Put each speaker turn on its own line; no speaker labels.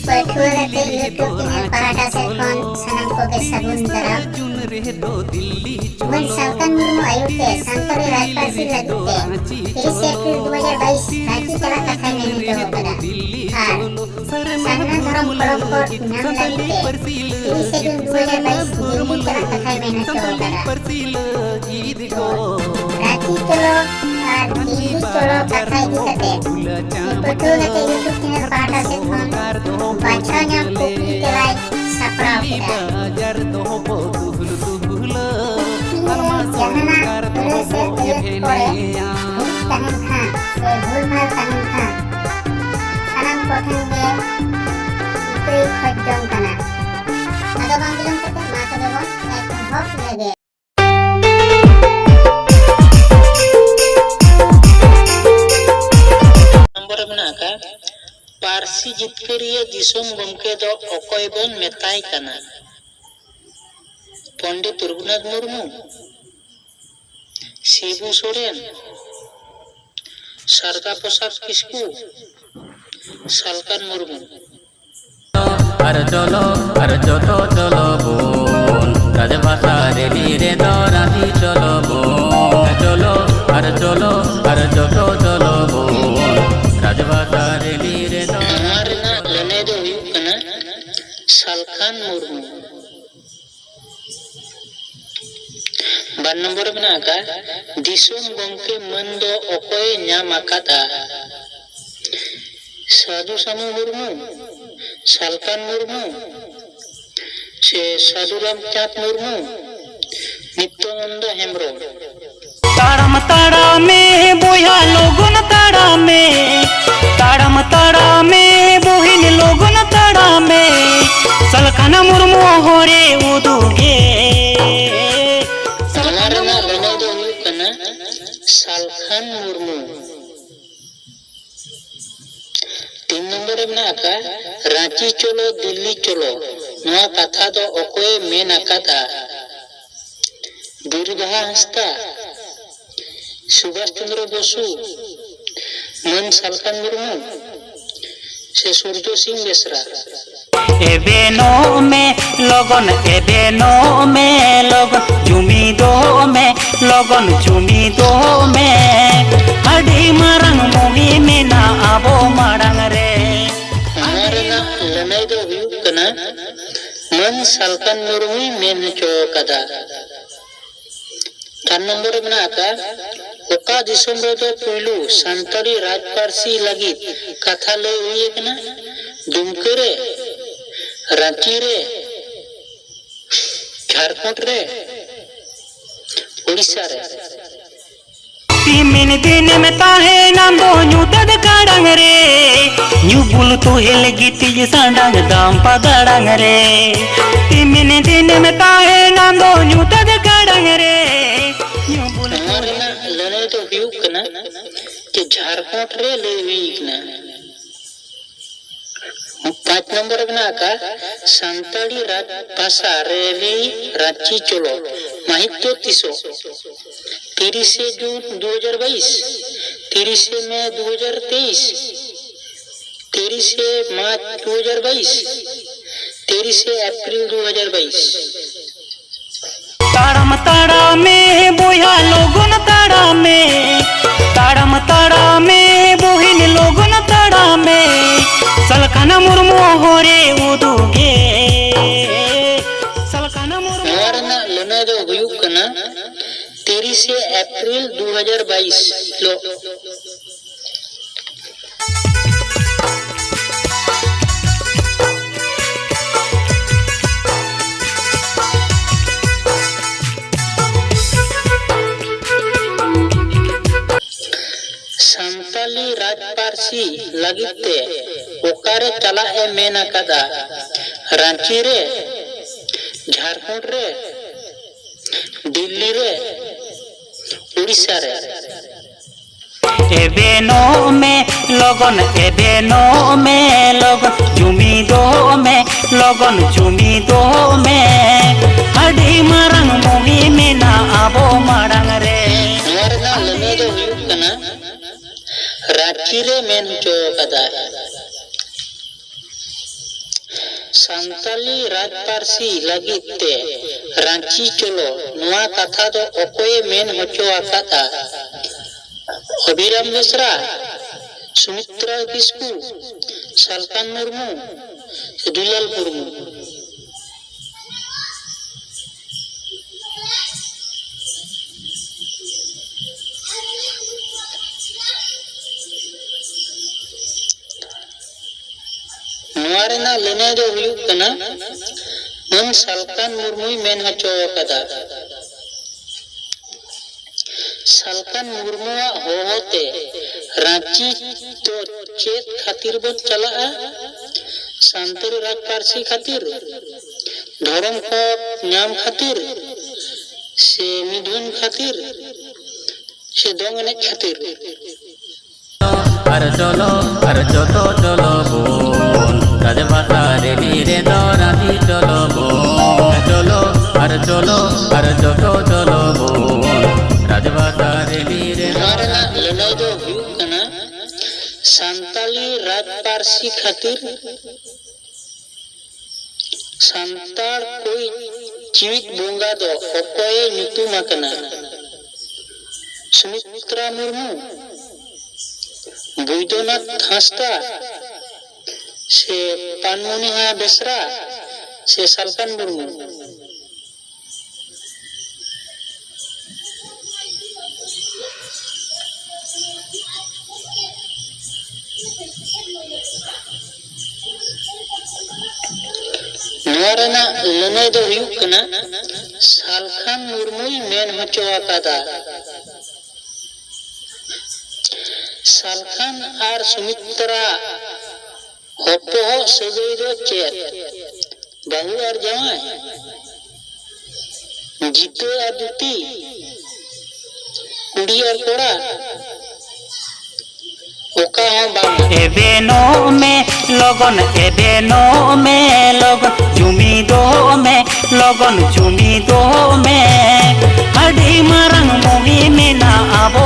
Patua Gate YouTube channel Parada Selfon Sanam Koge Sabun Darab Mensalkan Murmu Ayute Santari Rajpasi Lagute 30 April 2022 Raji Kala Kathai Menu Jawa Pada Sarna Dharam Kolokor Nam Lagute 30 April 2022 Dili Kala Kathai Menu Jawa Pada Raji Cholo Dili Cholo Kathai Dikate Patua Gate YouTube channel Parada Selfon Bacanya kopi telai saprau kita. Jangan terus terus tangan kah, sebulmal tangan kah. Sanam potong ke ikut khajjong kana. Agak bang bilang kita mata dulu, naik hop lagi.
Nomor menaka. Parsi jitkariya disum gomke do okoy bon metai kana Pandit Raghunath Murmu, Shibu Soren, Sarda Prasad Kisku, Salkan Murmu.
Ar cholo bon Rajbhasha reli re dorati cholo bon cholo bon Rajbhasha reli re
Amarna lane do huyuk kana Salkan Murmu. Ban nomor menaka disum gomke mando okoy nyam akata Sadhu Samu Murmu, Salkan Murmu, Sadhu Ramchandra Murmu, Nityananda Hembrom.
ताड़म ताड़ा में बोया लोगन ताड़ा में ताड़म ताड़ा में बोहिन लोगन ताड़ा में सलखन मुर्मू होरे उदुगे
Amarna lane do huyuk kana Salkan Murmu. 3 number menaka Ranchi cholo Delhi cholo noa katha do okoy men akata Birbaha Hasta, Subhash Chandra Bosu, Man Salkan Murmu, se Surjo Singh Besra.
एबेनो में लगन जुमी दो में लगन जुमी दो में अड़ी मारंग मोही में ना आबो मारंग रे
Amarna lane do huyuk kana Man Salkan Murmu men cho kada. 4 number menaka oka disum re do puilu santari rajparsi lagit katha le huye kana Dumke re, Ranchi re, Jharkhand re, Odisha re.
तीमिन दिन में ताहे नंदो new तद काडंग रे new bull तो hello गीती सांडंग दाम पदड़ंग रे तीमिन दिन में ताहे नंदो न्यू तद काडंग रे new bull
Amarna lane do huyuk kana ke Jharkhand re le huyik na. 5 number menaka Santali Rajbhasha reli Ranchi cholo mahitto 30 जून 2022 30 मई 2023 30 मार्च 2022 30 अप्रैल 2022
ताड़म ताड़ा में बोया लोगन ताड़ा में ताड़म ताड़ा में बोहिन लोगन ताड़ा में सलखन मुर्मू होरे उदुगे Salkhan Murmu
Amarna lane do huyuk kana 30 April 2022 lo Santali Rajparsi lagite okare chala e mena kada Ranchi re, Jharkhand re, Delhi re, Odisha re.
एबेनो में लगन जुमी दो में लगन जुमी दो में अड़ी मारंग मोही में ना आबो मारंग रे
Amarna lane do huyuk kana Ranchi re men cho kada. सान्ताली राज पारसी लगित ते रांची चलो नुआ कथा दो ओकोए मेन होचो आकाता अभिराम बेसरा सुमित्रा किस्कू सालकान मुर्मू दुलाल मुर्मू नुआरेना लेने दो हुयुक कना मन सालकान मुर्मुई मेन हचो कदा सालकान मुर्मुआ होते रांची तो चेत खातिर बन चला सांतरी राज पारसी खातिर धर्म को नाम खातिर से मिधुन खातिर से दोंगने खातिर
अरे चलो अरे चलो चलो बोल राजभाषा रेली रे दौराती चलो बोल चलो अरे चलो अरे चलो चलो बोल राजभाषा रेली रे
नारना लनाई दो हुयुक कना सांताली राज पारसी खातिर सांताल कोई जीवित बोंगा दो ओकोए ᱧᱩᱛᱩᱢ ᱟᱠᱟᱱᱟ सुमित्रा मुर्मू बैद्यनाथ हांसदा से पानमुनिहा बेसरा से सालकान मुर्मू नुआरेना लनाई दो हुयुक कना सालखान मुर्मुई मेन होचो आकादा सालखान आर सुमित्रा होपो सगई दो चेत बाहु आर जावाई जीतो आर दुती कुड़ी आर कोड़ा ओका हो बांग
एबेनो में लगन जुमी दो में लगन जुमी दो में अड़ी मारंग मुही में ना आबो